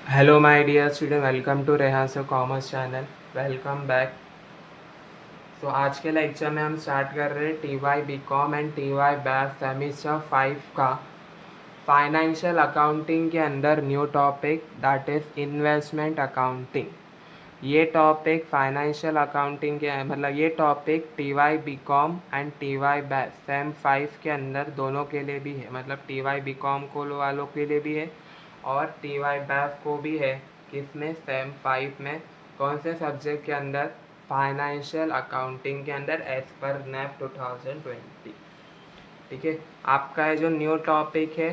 Hello my dear student, welcome to Rehan commerce channel. Welcome back. So आज के lecture में हम स्टार्ट कर रहे हैं T Y B com and T Y batch semester 5 का फाइनेंशियल अकाउंटिंग के अंदर new topic that is investment accounting. ये टॉपिक फाइनेंशियल अकाउंटिंग के ये topic T Y B com and T Y batch sem 5 के अंदर दोनों के लिए भी है। मतलब टी वाई बी कॉम को वालों के लिए भी है और टी वाई बैच को भी है। किसमें? सेम 5 में। कौन से सब्जेक्ट के अंदर? फाइनेंशियल अकाउंटिंग के अंदर एज पर नैप 2020। ठीक है। आपका ये जो न्यू टॉपिक है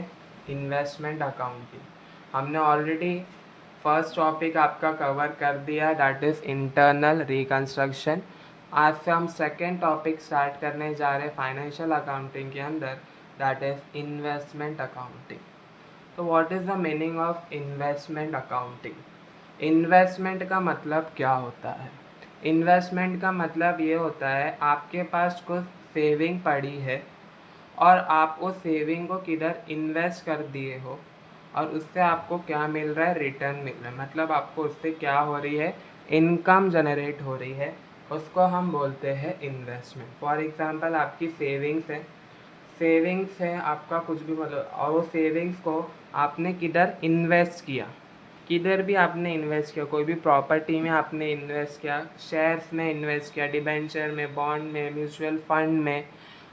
इन्वेस्टमेंट अकाउंटिंग, हमने ऑलरेडी फर्स्ट टॉपिक आपका कवर कर दिया, दैट इज़ इंटरनल रिकंस्ट्रक्शन। आज से हम सेकेंड टॉपिक स्टार्ट करने जा रहे हैं फाइनेंशियल अकाउंटिंग के अंदर, दैट इज़ इन्वेस्टमेंट अकाउंटिंग। तो what is the meaning of investment accounting? Investment का मतलब क्या होता है? इन्वेस्टमेंट का मतलब ये होता है आपके पास कुछ सेविंग पड़ी है और आप उस सेविंग को किधर इन्वेस्ट कर दिए हो और उससे आपको क्या मिल रहा है? रिटर्न मिल रहा है। मतलब आपको उससे क्या हो रही है? इनकम जनरेट हो रही है। उसको हम बोलते हैं इन्वेस्टमेंट। फॉर एग्जांपल आपकी सेविंग्स है, सेविंग्स है आपका कुछ भी, मतलब और वो सेविंग्स को आपने किधर इन्वेस्ट किया, किधर भी आपने इन्वेस्ट किया, कोई भी प्रॉपर्टी में आपने इन्वेस्ट किया, शेयर्स में इन्वेस्ट किया, डिबेंचर में, बॉन्ड में, म्यूचुअल फंड में,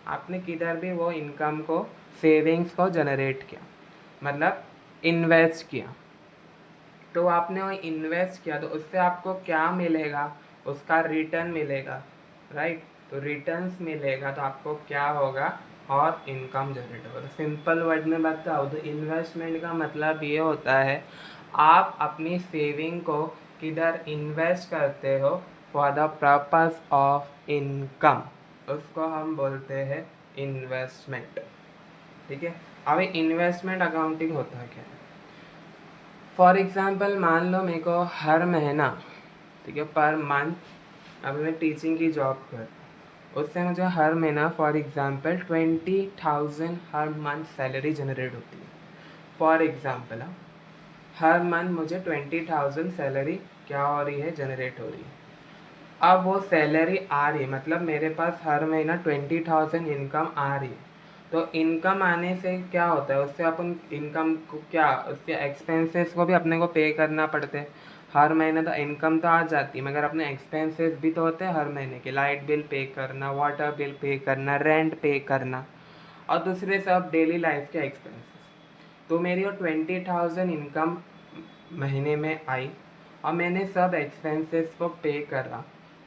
आपने किधर भी वो इनकम को, सेविंग्स को जनरेट किया, मतलब इन्वेस्ट किया। तो आपने वो इन्वेस्ट किया तो उससे आपको क्या मिलेगा? उसका रिटर्न मिलेगा, राइट। तो रिटर्न्स मिलेगा तो आपको क्या होगा? और इनकम जनरेट होगा। तो सिंपल वर्ड में बताओ तो इन्वेस्टमेंट का मतलब ये होता है आप अपनी सेविंग को किधर इन्वेस्ट करते हो for the purpose of income, उसको हम बोलते हैं इन्वेस्टमेंट। ठीक है। अब इन्वेस्टमेंट अकाउंटिंग होता है क्या? फॉर एग्ज़ाम्पल मान लो मेरे को हर महीना, ठीक है, पर मंथ, अभी मैं टीचिंग की जॉब कर, उससे मुझे हर महीना for example 20,000 her month salary generate होती है। फॉर एग्ज़ाम्पल हर मंथ मुझे 20,000 सैलरी क्या हो रही है? जनरेट हो रही है। अब वो सैलरी आ रही है, मतलब मेरे पास हर महीना 20,000 इनकम आ रही है। तो इनकम आने से क्या होता है? उससे अपन इनकम को क्या, उसके एक्सपेंसेस को भी अपने को पे करना पड़ते हैं। हर महीने तो इनकम तो आ जाती है मगर अपने एक्सपेंसेस भी तो होते हैं हर महीने के, लाइट बिल पे करना, वाटर बिल पे करना, रेंट पे करना और दूसरे सब डेली लाइफ के एक्सपेंसेस। तो मेरी वो 20,000 इनकम महीने में आई और मैंने सब एक्सपेंसेस को पे करा,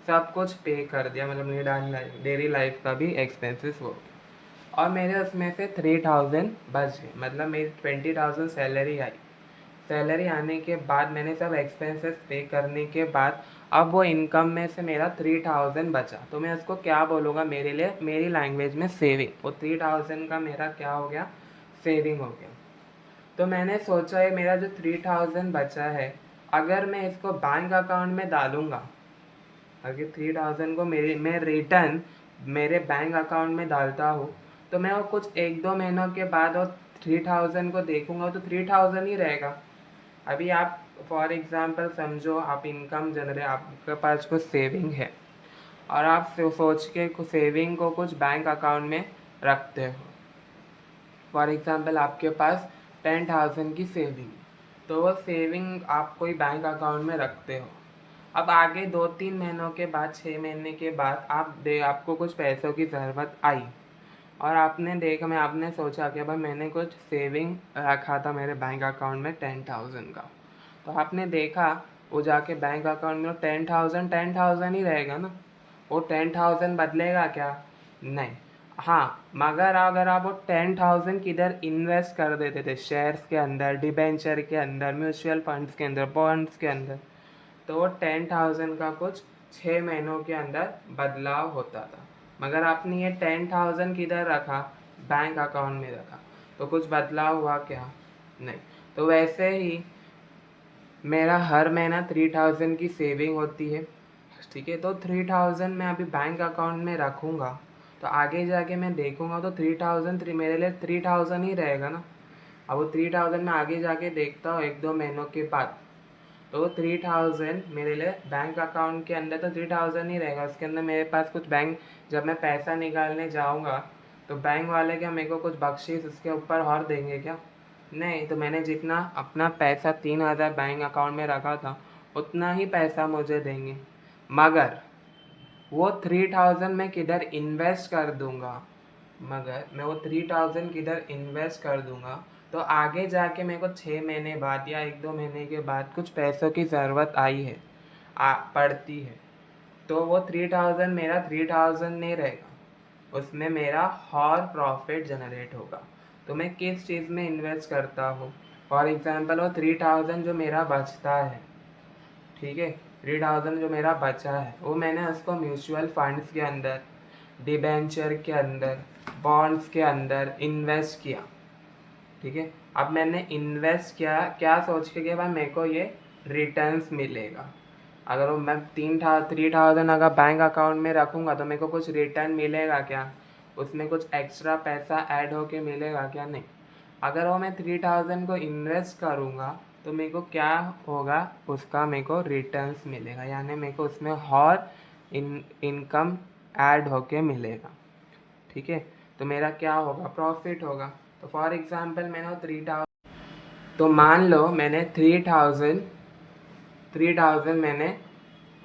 सब कुछ पे कर दिया, मतलब मेरी डेली लाइफ का भी एक्सपेंसेस हो गया और मेरे उसमें से 3,000 बच गए। मतलब मेरी 20,000 सैलरी आई, सैलरी आने के बाद मैंने सब एक्सपेंसेस पे करने के बाद अब वो इनकम में से मेरा 3,000 बचा, तो मैं उसको क्या बोलूँगा? मेरे लिए, मेरी लैंग्वेज में सेविंग। वो 3,000 का मेरा क्या हो गया? सेविंग हो गया। तो मैंने सोचा है मेरा जो 3,000 बचा है, अगर मैं इसको बैंक अकाउंट में डालूँगा, अगर 3,000 को मेरे मैं रिटर्न मेरे बैंक अकाउंट में डालता हूँ तो मैं वो कुछ 1-2 महीनों के बाद वो 3,000 को देखूँगा तो 3,000 ही रहेगा। अभी आप फॉर एग्ज़ाम्पल समझो आप इनकम जनरेट, आपके पास कुछ सेविंग है और आप सोच के कुछ सेविंग को कुछ बैंक अकाउंट में रखते हो। फॉर एग्ज़ाम्पल आपके पास 10,000 की सेविंग, तो वो सेविंग आप कोई बैंक अकाउंट में रखते हो। अब आगे 2-3 महीनों के बाद, 6 महीने के बाद आपको कुछ पैसों की ज़रूरत आई और आपने देखा, मैं आपने सोचा कि भाई मैंने कुछ सेविंग रखा था मेरे बैंक अकाउंट में 10,000 का, तो आपने देखा वो जाके बैंक अकाउंट में 10,000 ही रहेगा ना, वो 10,000 बदलेगा क्या? नहीं। हाँ, मगर अगर आप वो 10,000 किधर इन्वेस्ट कर देते थे, शेयर्स के अंदर, डिबेंचर के अंदर, म्यूचुअल फंड्स के अंदर, बॉन्ड्स के अंदर, तो वो 10,000 का कुछ 6 महीनों के अंदर बदलाव होता था। मगर आपने ये 10,000 किधर रखा? बैंक अकाउंट में रखा, तो कुछ बदलाव हुआ क्या? नहीं। तो वैसे ही मेरा हर महीना 3,000 की सेविंग होती है, ठीक है। तो 3,000 मैं अभी बैंक अकाउंट में रखूँगा तो आगे जाके मैं देखूँगा तो 3,000 मेरे लिए 3,000 ही रहेगा ना। अब वो 3,000 मैं आगे जाके देखता हूँ 1-2 महीनों के बाद तो 3000 मेरे लिए बैंक अकाउंट के अंदर तो 3000 ही रहेगा, उसके अंदर मेरे पास कुछ बैंक, जब मैं पैसा निकालने जाऊँगा तो बैंक वाले क्या मेरे को कुछ बख्शीश उसके ऊपर और देंगे क्या? नहीं, तो मैंने जितना अपना पैसा 3000 बैंक अकाउंट में रखा था उतना ही पैसा मुझे देंगे, मगर वो 3000 मैं किधर इन्वेस्ट कर दूंगा, मगर मैं वो 3000 किधर इन्वेस्ट कर दूंगा तो आगे जाके मेरे को 6 महीने बाद या 1-2 महीने के बाद कुछ पैसों की ज़रूरत आई है, पड़ती है, तो वो 3000 मेरा 3000 नहीं रहेगा, उसमें मेरा और प्रॉफिट जनरेट होगा। तो मैं किस चीज़ में इन्वेस्ट करता हूँ, फॉर एग्ज़ाम्पल वो 3000 जो मेरा बचता है, ठीक है, 3000 जो मेरा बचा है वो मैंने उसको म्यूचुअल फंड्स के अंदर, डिबेंचर के अंदर, बॉन्ड्स के अंदर इन्वेस्ट किया, ठीक है। अब मैंने इन्वेस्ट किया क्या सोच के भाई मेरे को ये रिटर्न्स मिलेगा, अगर वो मैं 3000 अगर बैंक अकाउंट में रखूँगा तो मेरे को कुछ रिटर्न मिलेगा क्या, उसमें कुछ एक्स्ट्रा पैसा ऐड होके मिलेगा क्या? नहीं। अगर वो मैं 3000 को इन्वेस्ट करूँगा तो मेरे को क्या होगा, उसका मेरे को रिटर्न्स मिलेगा, यानी मेरे को उसमें और इनकम ऐड होके मिलेगा, ठीक है। तो मेरा क्या होगा, प्रॉफिट होगा। तो फॉर एग्जांपल मैंने वो 3000, तो मान लो मैंने 3000 मैंने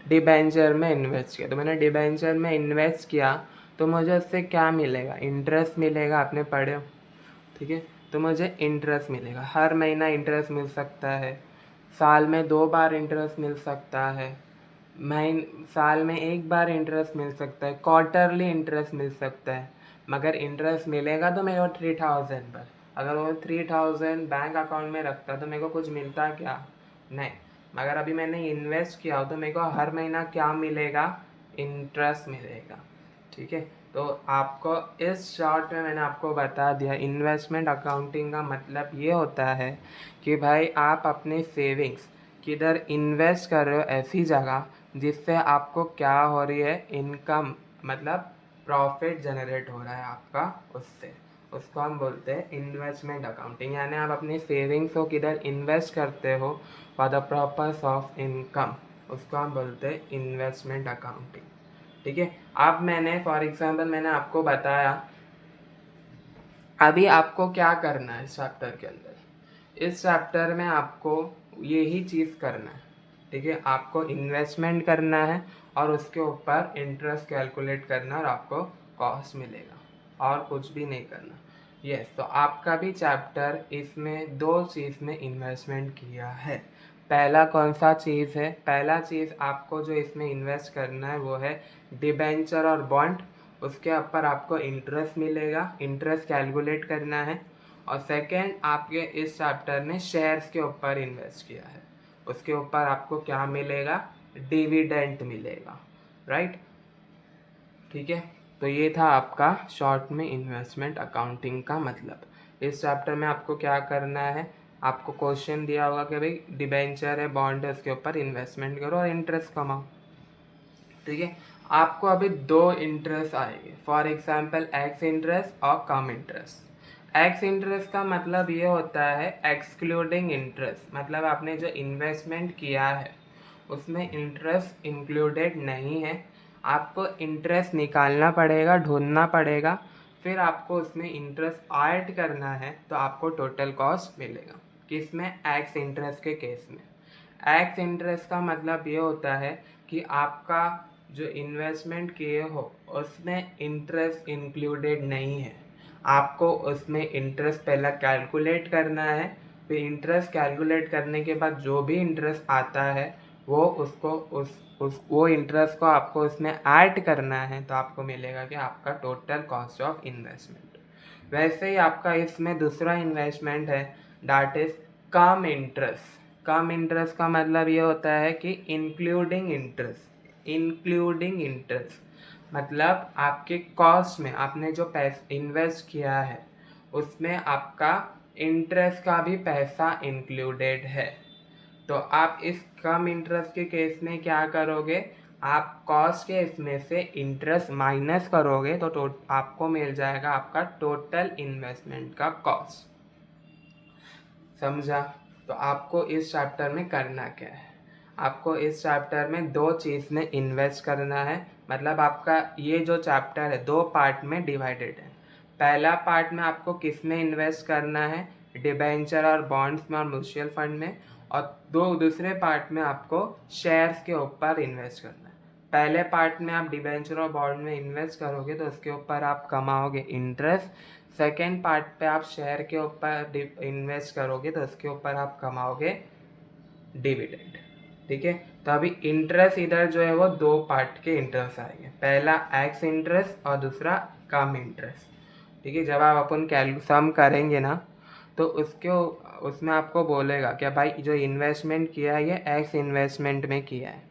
डिबेंचर में इन्वेस्ट किया, तो मैंने डिबेंचर में इन्वेस्ट किया तो मुझे उससे क्या मिलेगा, इंटरेस्ट मिलेगा, आपने पढ़े हो, ठीक है। तो मुझे इंटरेस्ट मिलेगा, हर महीना इंटरेस्ट मिल सकता है, साल में 2 बार इंटरेस्ट मिल सकता है, साल में 1 बार इंटरेस्ट मिल सकता है, क्वार्टरली इंटरेस्ट मिल सकता है, मगर इंटरेस्ट मिलेगा तो मेरे को 3000 पर। अगर वो 3000 बैंक अकाउंट में रखता तो मेरे को कुछ मिलता क्या? नहीं। मगर अभी मैंने इन्वेस्ट किया तो मेरे को हर महीना क्या मिलेगा, इंटरेस्ट मिलेगा, ठीक है। तो आपको इस शॉर्ट में मैंने आपको बता दिया, इन्वेस्टमेंट अकाउंटिंग का मतलब ये होता है कि भाई आप अपने सेविंग्स किधर इन्वेस्ट कर रहे हो ऐसी जगह जिससे आपको क्या हो रही है, इनकम, मतलब प्रॉफिट जनरेट हो रहा है आपका उससे, उसको हम बोलते हैं इन्वेस्टमेंट अकाउंटिंग। यानी आप अपनी सेविंग्स को किधर इन्वेस्ट करते हो for the purpose of income, उसको हम बोलते हैं इन्वेस्टमेंट अकाउंटिंग, ठीक है। अब मैंने फॉर एग्जांपल मैंने आपको बताया, अभी आपको क्या करना है इस चैप्टर के अंदर, इस चैप्टर में आपको यही चीज़ करना है, ठीक है। आपको इन्वेस्टमेंट करना है और उसके ऊपर इंटरेस्ट कैलकुलेट करना और आपको कॉस्ट मिलेगा, और कुछ भी नहीं करना। यस, तो आपका भी चैप्टर इसमें 2 चीज़ में इन्वेस्टमेंट किया है। पहला कौन सा चीज़ है, पहला चीज़ आपको जो इसमें इन्वेस्ट करना है वो है डिबेंचर और बॉन्ड, उसके ऊपर आपको इंटरेस्ट मिलेगा, इंटरेस्ट कैलकुलेट करना है। और सेकेंड, आपके इस चैप्टर ने शेयर्स के ऊपर इन्वेस्ट किया है, उसके ऊपर आपको क्या मिलेगा, डिविडेंड मिलेगा, राइट, ठीक है। तो ये था आपका शॉर्ट में इन्वेस्टमेंट अकाउंटिंग का मतलब। इस चैप्टर में आपको क्या करना है, आपको क्वेश्चन दिया होगा कि भाई डिबेंचर है, बॉन्ड है, उसके ऊपर इन्वेस्टमेंट करो और इंटरेस्ट कमाओ, ठीक है। आपको अभी 2 इंटरेस्ट आएंगे, फॉर एग्जाम्पल एक्स इंटरेस्ट और कम इंटरेस्ट। एक्स इंटरेस्ट का मतलब ये होता है एक्सक्लूडिंग इंटरेस्ट, मतलब आपने जो इन्वेस्टमेंट किया है उसमें इंटरेस्ट इंक्लूडेड नहीं है, आपको इंटरेस्ट निकालना पड़ेगा, ढूंढना पड़ेगा, फिर आपको उसमें इंटरेस्ट ऐड करना है तो आपको टोटल कॉस्ट मिलेगा। किसमें, एक्स इंटरेस्ट के केस में। एक्स इंटरेस्ट का मतलब ये होता है कि आपका जो इन्वेस्टमेंट किए हो उसमें इंटरेस्ट इंक्लूडेड नहीं है, आपको उसमें इंटरेस्ट पहले कैलकुलेट करना है, फिर इंटरेस्ट कैलकुलेट करने के बाद जो भी इंटरेस्ट आता है वो उसको उस वो इंटरेस्ट को आपको उसमें ऐड करना है, तो आपको मिलेगा कि आपका टोटल कॉस्ट ऑफ इन्वेस्टमेंट। वैसे ही आपका इसमें दूसरा इन्वेस्टमेंट है, that is come interest. Come interest का मतलब ये होता है कि इंक्लूडिंग इंटरेस्ट, इंक्लूडिंग इंटरेस्ट मतलब आपके कॉस्ट में आपने जो पैसा इन्वेस्ट किया है उसमें आपका इंटरेस्ट का भी पैसा इंक्लूडेड है। तो आप इस कम इंटरेस्ट के केस में क्या करोगे, आप कॉस्ट के इसमें से इंटरेस्ट माइनस करोगे तो आपको मिल जाएगा आपका टोटल इन्वेस्टमेंट का कॉस्ट। समझा? तो आपको इस चैप्टर में करना क्या है, आपको इस चैप्टर में 2 चीज़ में इन्वेस्ट करना है। मतलब आपका ये जो चैप्टर है 2 पार्ट में डिवाइडेड है। पहला पार्ट में आपको किस में इन्वेस्ट करना है, डिबेंचर और बॉन्ड्स में और म्यूचुअल फंड में, और दूसरे पार्ट में आपको शेयर्स के ऊपर इन्वेस्ट करना है। पहले पार्ट में आप डिबेंचर और बॉन्ड में इन्वेस्ट करोगे तो उसके ऊपर आप कमाओगे इंटरेस्ट। सेकेंड पार्ट पे आप शेयर के ऊपर इन्वेस्ट करोगे तो उसके ऊपर आप कमाओगे डिविडेंड। ठीक है, तो अभी इंटरेस्ट इधर जो है वो 2 पार्ट के इंटरेस्ट आएंगे, पहला एक्स इंटरेस्ट और दूसरा कम इंटरेस्ट। ठीक है, जब आप अपन सम करेंगे ना तो उसमें आपको बोलेगा कि भाई जो इन्वेस्टमेंट किया है ये एक्स इन्वेस्टमेंट में किया है,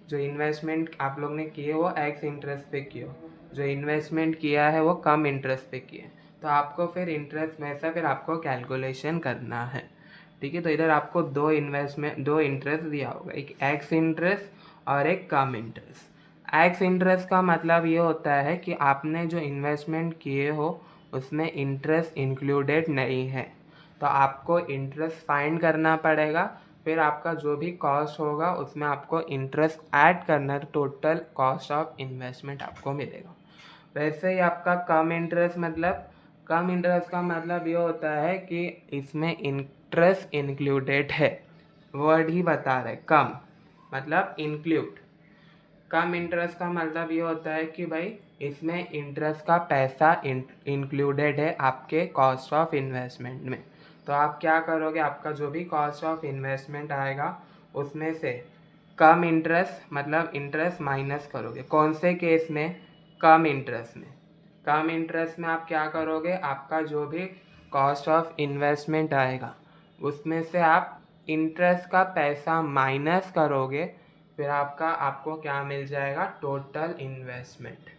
जो इन्वेस्टमेंट आप लोग ने किए वो एक्स इंटरेस्ट पे किए, जो इन्वेस्टमेंट किया है वो कम इंटरेस्ट पे किए, तो आपको फिर इंटरेस्ट में से फिर आपको कैलकुलेशन करना है। ठीक है, तो इधर आपको 2 इंटरेस्ट दिया होगा, एक एक्स इंटरेस्ट और एक कम इंटरेस्ट। एक्स इंटरेस्ट का मतलब ये होता है कि आपने जो इन्वेस्टमेंट किए हो उसमें इंटरेस्ट इंक्लूडेड नहीं है, तो आपको इंटरेस्ट फाइंड करना पड़ेगा। फिर आपका जो भी कॉस्ट होगा उसमें आपको इंटरेस्ट ऐड करना है, टोटल कॉस्ट ऑफ इन्वेस्टमेंट आपको मिलेगा। वैसे ही आपका कम इंटरेस्ट का मतलब ये होता है कि इसमें इंटरेस्ट इंक्लूडेड है, वर्ड ही बता रहे, कम मतलब इंक्लूड। कम इंटरेस्ट का मतलब ये होता है कि भाई इसमें इंटरेस्ट का पैसा इंक्लूडेड है आपके कॉस्ट ऑफ इन्वेस्टमेंट में। तो आप क्या करोगे, आपका जो भी कॉस्ट ऑफ इन्वेस्टमेंट आएगा उसमें से कम इंटरेस्ट मतलब इंटरेस्ट माइनस करोगे। कौन से केस में, कम इंटरेस्ट में। कम इंटरेस्ट में आप क्या करोगे, आपका जो भी कॉस्ट ऑफ इन्वेस्टमेंट आएगा उसमें से आप इंटरेस्ट का पैसा माइनस करोगे, फिर आपको क्या मिल जाएगा, टोटल इन्वेस्टमेंट।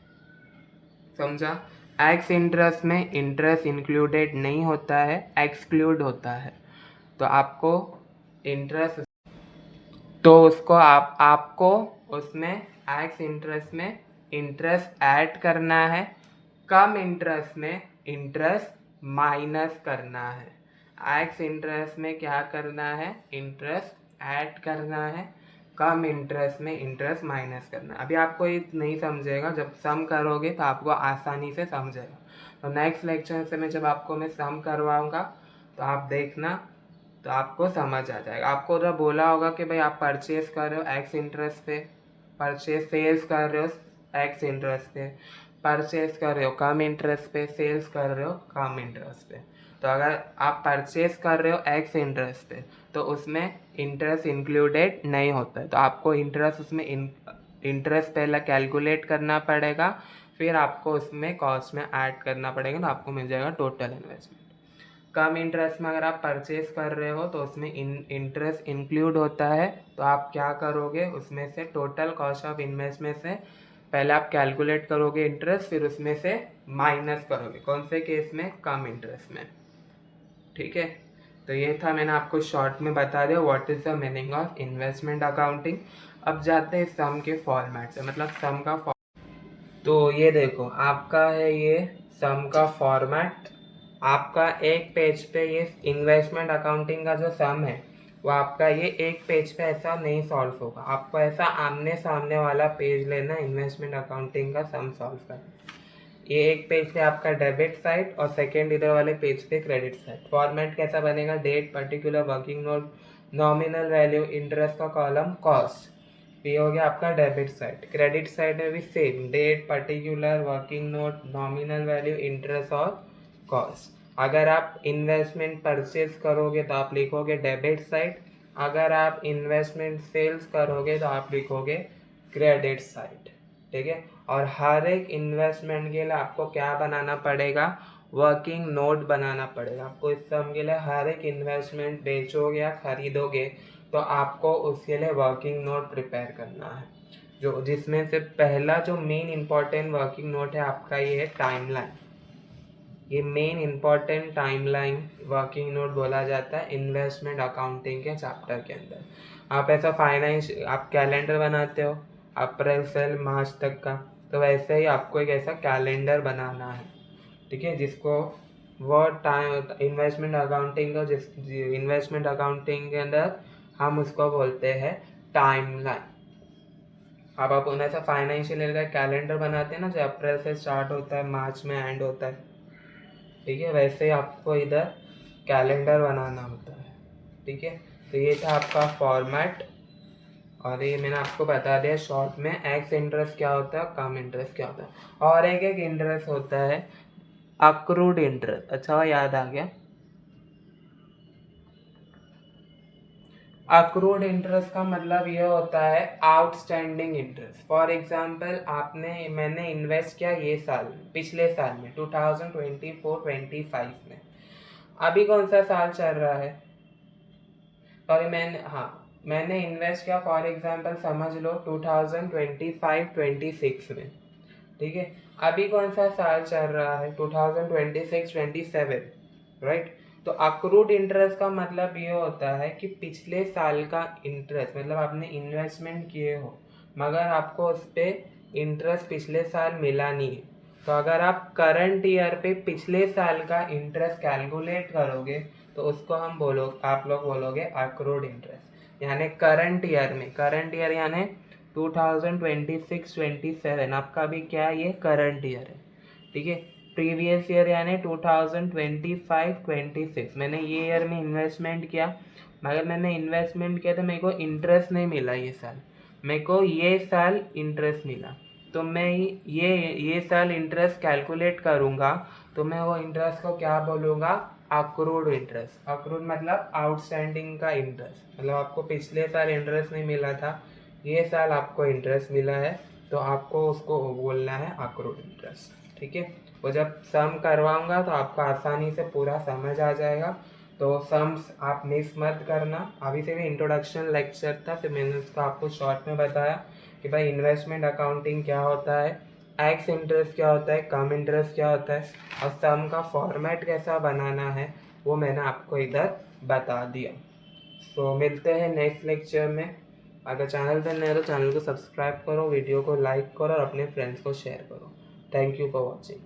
समझा। एक्स इंटरेस्ट में इंटरेस्ट इंक्लूडेड नहीं होता है, एक्सक्लूड होता है। तो आपको इंटरेस्ट, तो उसको आपको उसमें एक्स इंटरेस्ट में इंटरेस्ट ऐड करना है, कम इंटरेस्ट में इंटरेस्ट माइनस करना है। एक्स इंटरेस्ट में क्या करना है, इंटरेस्ट ऐड करना है, कम इंटरेस्ट में इंटरेस्ट माइनस करना है। अभी आपको ये नहीं समझेगा, जब सम करोगे तो आपको आसानी से समझेगा। तो नेक्स्ट लेक्चर से मैं जब आपको मैं सम करवाऊँगा तो आप देखना, तो आपको समझ आ जाएगा। आपको उधर बोला होगा कि भाई आप परचेज कर रहे हो एक्स इंटरेस्ट पे, परचेज सेल्स कर रहे हो एक्स इंटरेस्ट पे, परचेज कर रहे हो कम इंटरेस्ट पे, सेल्स कर रहे हो कम इंटरेस्ट पे। तो अगर आप परचेज कर रहे हो एक्स इंटरेस्ट पे तो उसमें इंटरेस्ट इंक्लूडेड नहीं होता है, तो आपको इंटरेस्ट उसमें इंटरेस्ट पहले कैलकुलेट करना पड़ेगा, फिर आपको उसमें कॉस्ट में ऐड करना पड़ेगा, तो आपको मिल जाएगा टोटल इन्वेस्टमेंट। कम इंटरेस्ट में अगर आप परचेज कर रहे हो तो उसमें इंटरेस्ट इंक्लूड होता है, तो आप क्या करोगे, उसमें से टोटल कॉस्ट ऑफ इन्वेस्टमेंट से पहले आप कैलकुलेट करोगे इंटरेस्ट, फिर उसमें से माइनस करोगे। कौन से केस में, कम इंटरेस्ट में। ठीक है, तो ये था, मैंने आपको शॉर्ट में बता दिया what is the meaning of investment accounting. अब जाते हैं सम के फॉर्मेट से, मतलब सम का तो ये देखो आपका है ये सम का फॉर्मेट। आपका एक पेज पे ये इन्वेस्टमेंट अकाउंटिंग का जो सम है वो आपका ये एक पेज पे ऐसा नहीं सॉल्व होगा, आपको ऐसा आमने सामने वाला पेज लेना, इन्वेस्टमेंट अकाउंटिंग का सम सॉल्व करना। ये एक पेज पे आपका डेबिट साइड और सेकेंड इधर वाले पेज पे क्रेडिट साइड। फॉर्मेट कैसा बनेगा, date, particular, working note, nominal value, interest का कॉलम, कॉस्ट। ये हो गया आपका डेबिट साइड। क्रेडिट साइड में भी same, date, particular, working note, nominal value, interest और कॉस्ट। अगर आप इन्वेस्टमेंट परचेज करोगे तो आप लिखोगे डेबिट साइड, अगर आप इन्वेस्टमेंट सेल्स करोगे तो आप लिखोगे क्रेडिट साइड। ठीक है, और हर एक इन्वेस्टमेंट के लिए आपको क्या बनाना पड़ेगा, वर्किंग नोट बनाना पड़ेगा। आपको इस सम के लिए हर एक इन्वेस्टमेंट बेचोगे या खरीदोगे तो आपको उसके लिए वर्किंग नोट प्रिपेयर करना है, जो जिसमें से पहला जो मेन इंपॉर्टेंट वर्किंग नोट है आपका ये है टाइमलाइन। ये main important timeline working note बोला जाता है इन्वेस्टमेंट अकाउंटिंग के चैप्टर के अंदर। आप ऐसा फाइनेंस आप कैलेंडर बनाते हो अप्रैल से मार्च तक का, तो वैसे ही आपको एक ऐसा कैलेंडर बनाना है। ठीक है, जिसको वो टाइम इन्वेस्टमेंट अकाउंटिंग के अंदर हम उसको बोलते हैं टाइमलाइन। अब आप उन्हें से फाइनेंशियल ईयर का कैलेंडर बनाते हैं ना, जो अप्रैल से स्टार्ट होता है मार्च में एंड होता है, ठीक है, वैसे ही आपको इधर कैलेंडर बनाना होता है, ठीक है। तो ये था आपका फॉर्मेट, और ये मैंने आपको बता दिया शॉर्ट में एक्स इंटरेस्ट क्या होता है, कम इंटरेस्ट क्या होता है। और एक इंटरेस्ट होता है अक्रूड इंटरेस्ट। अच्छा, याद आ गया, अक्रूड इंटरेस्ट का मतलब ये होता है आउटस्टैंडिंग इंटरेस्ट। फॉर एग्जांपल मैंने इन्वेस्ट किया ये साल, पिछले साल में 2024-25 में, अभी कौन सा साल चल रहा है, सॉरी मैंने इन्वेस्ट किया फॉर एग्जांपल समझ लो 2025-26 में, ठीक है। अभी कौन सा साल चल रहा है, 2026-27, राइट। तो अक्रूड इंटरेस्ट का मतलब ये होता है कि पिछले साल का इंटरेस्ट, मतलब आपने इन्वेस्टमेंट किए हो मगर आपको उस पर इंटरेस्ट पिछले साल मिला नहीं है, तो अगर आप करंट ईयर पे पिछले साल का इंटरेस्ट कैलकुलेट करोगे तो उसको आप लोग बोलोगे अक्रूड इंटरेस्ट। यानी करंट ईयर यानी 2026-27 आपका भी क्या है, ये करंट ईयर है, ठीक है। प्रीवियस ईयर यानी 2025-26 मैंने ये ईयर में इन्वेस्टमेंट किया, मगर मैंने इन्वेस्टमेंट किया तो मेरे को इंटरेस्ट नहीं मिला ये साल, मेरे को ये साल इंटरेस्ट मिला, तो मैं ये साल इंटरेस्ट कैलकुलेट करूँगा तो मैं वो इंटरेस्ट को क्या बोलूँगा, अक्रूड इंटरेस्ट। अक्रूड मतलब आउटस्टैंडिंग का इंटरेस्ट, मतलब आपको पिछले साल इंटरेस्ट नहीं मिला था, ये साल आपको इंटरेस्ट मिला है, तो आपको उसको बोलना है अक्रूड इंटरेस्ट, ठीक है। वो जब सम करवाऊंगा तो आपको आसानी से पूरा समझ आ जाएगा, तो सम्स आप मिस मत करना। अभी से भी इंट्रोडक्शन लेक्चर था, फिर मैंने उसको आपको शॉर्ट में बताया कि भाई इन्वेस्टमेंट अकाउंटिंग क्या होता है, एक्स इंटरेस्ट क्या होता है, कम इंटरेस्ट क्या होता है, और सम का फॉर्मेट कैसा बनाना है वो मैंने आपको इधर बता दिया। सो मिलते हैं नेक्स्ट लेक्चर में। अगर चैनल पर नए हो तो चैनल को सब्सक्राइब करो, वीडियो को लाइक करो और अपने फ्रेंड्स को शेयर करो। Thank you for watching.